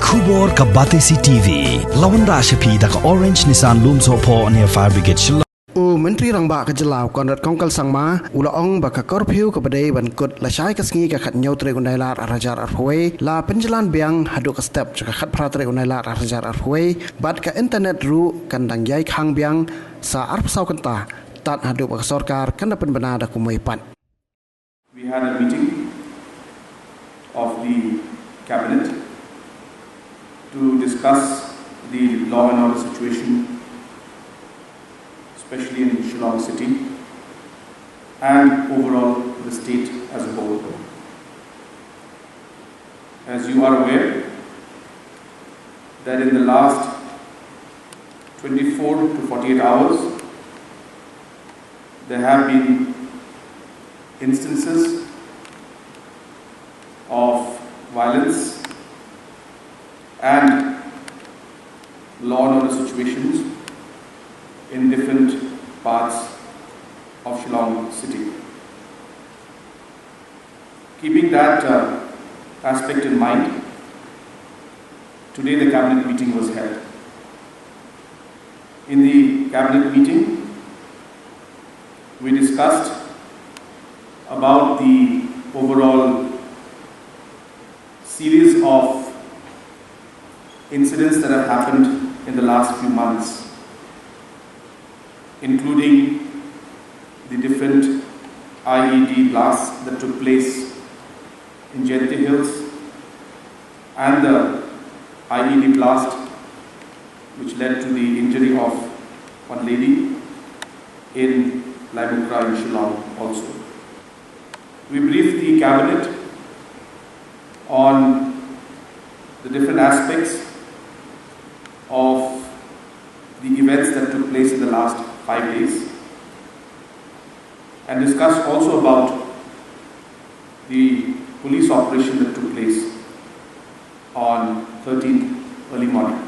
Khubor ka Batesi TV. Lawan Rashapi da ka Orange Nissan Loom Sopo near Fire Brigade. Menteri Rangba ke Jelau konrat kongkal sangma ula ong baka Korphiw ke badai ban kut la syai kasngi ka khat nyau tre undai lar arajar arhoi la penjalan biang Haduh ke step ka khat pra tre undai lar arajar arhoi bat ka internet ru kandang yai Khang biang sa arpsau Kynta tat Haduh baka sorkar kan dapat benar da kumai pan. We had a meeting of the cabinet to discuss the law and order situation, especially in Shillong City and overall the state as a whole. As you are aware, that in the last 24 to 48 hours, there have been instances of violence and law and order situations in different parts of Shillong City. Keeping that aspect in mind, today the cabinet meeting was held. In the cabinet meeting, we discussed about the overall series of incidents that have happened in the last few months, including the different IED blasts that took place in Kynta Hills and the IED blast which led to the injury of one lady in Laibukra in Shillong also. We briefed the cabinet on the different aspects of the events that took place in the last 5 days and discussed also about the police operation that took place on 13th early morning.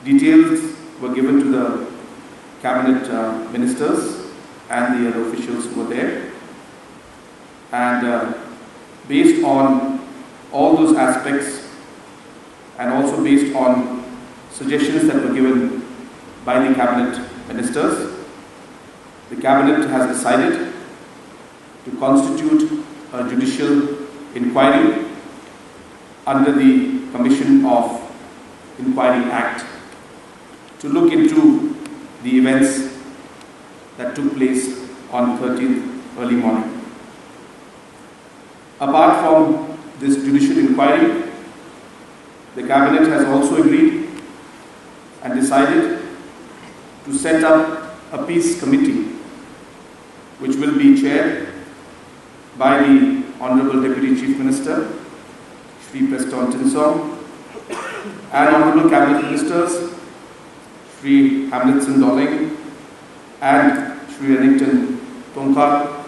Details were given to the cabinet ministers and the other officials who were there, and based on all those aspects and also based on suggestions that were given by the cabinet ministers, the cabinet has decided to constitute a judicial inquiry under the Commission of Inquiry Act to look into the events that took place on 13th early morning. Apart from this judicial inquiry, the cabinet has also agreed and decided to set up a peace committee which will be chaired by the Honorable Deputy Chief Minister, Shri Preston Tinsong, and Honorable Cabinet Ministers, Shri Hamletson Dolling and Shri Rennington Tongkar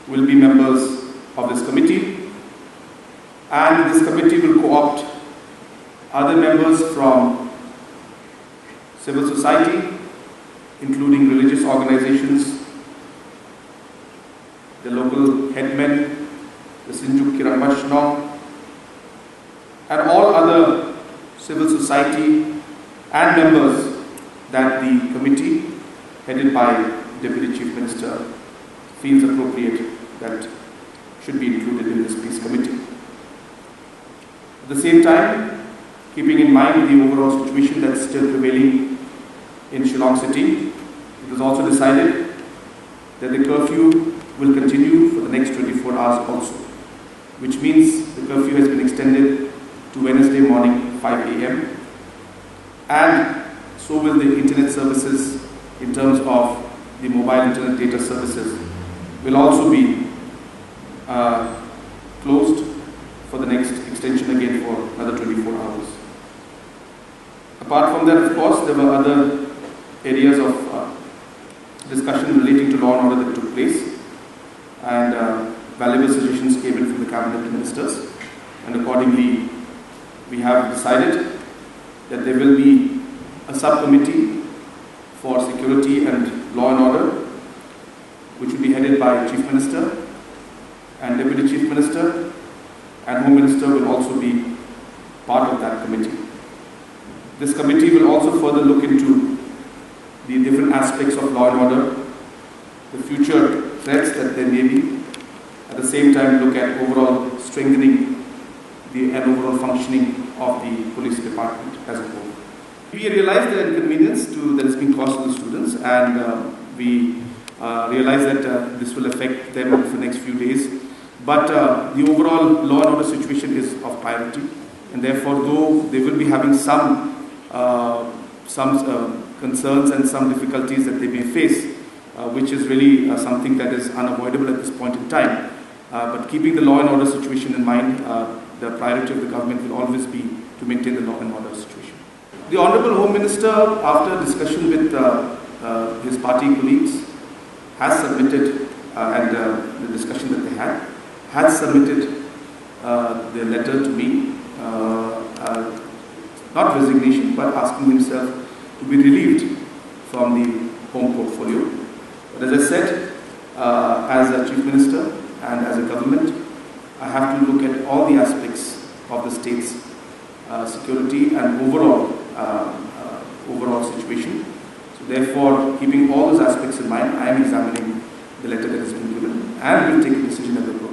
will be members of this committee, and this committee will co-opt other members from civil society, including religious organizations, the local headmen, the Sinjuk Kirambashnong, and all other civil society and members that the committee, headed by Deputy Chief Minister, feels appropriate that should be included in this peace committee. At the same time, keeping in mind the overall situation that's still prevailing in Shillong City, it was also decided that the curfew will continue for the next 24 hours also, which means the curfew has been extended to Wednesday morning 5 a.m. and so will the internet services in terms of the mobile internet data services will also be closed for the next extension again for another 24 hours. Apart from that, of course, there were other areas of discussion relating to law and order that took place, and valuable suggestions came in from the cabinet ministers, and accordingly we have decided that there will be a subcommittee for security and law and order which will be headed by Chief Minister and Deputy Chief Minister, and Home Minister will also be part of that committee. This committee will also further look into the different aspects of law and order, the future threats that there may be, at the same time look at overall strengthening the overall functioning of the police department as a whole. We realize the inconvenience that is being caused to the students, and we realize that this will affect them for the next few days. But the overall law and order situation is of priority, and therefore, though they will be having some concerns and some difficulties that they may face, which is really something that is unavoidable at this point in time. But keeping the law and order situation in mind, the priority of the government will always be to maintain the law and order situation. The Honorable Home Minister, after discussion with his party colleagues, has submitted, and the discussion that they had, has submitted the letter to me, not resignation, but asking himself to be relieved from the home portfolio. But as I said, as a Chief Minister and as a government, I have to look at all the aspects of the state's security and overall situation. So therefore, keeping all those aspects in mind, I am examining the letter that has been given and will take a decision at the appropriate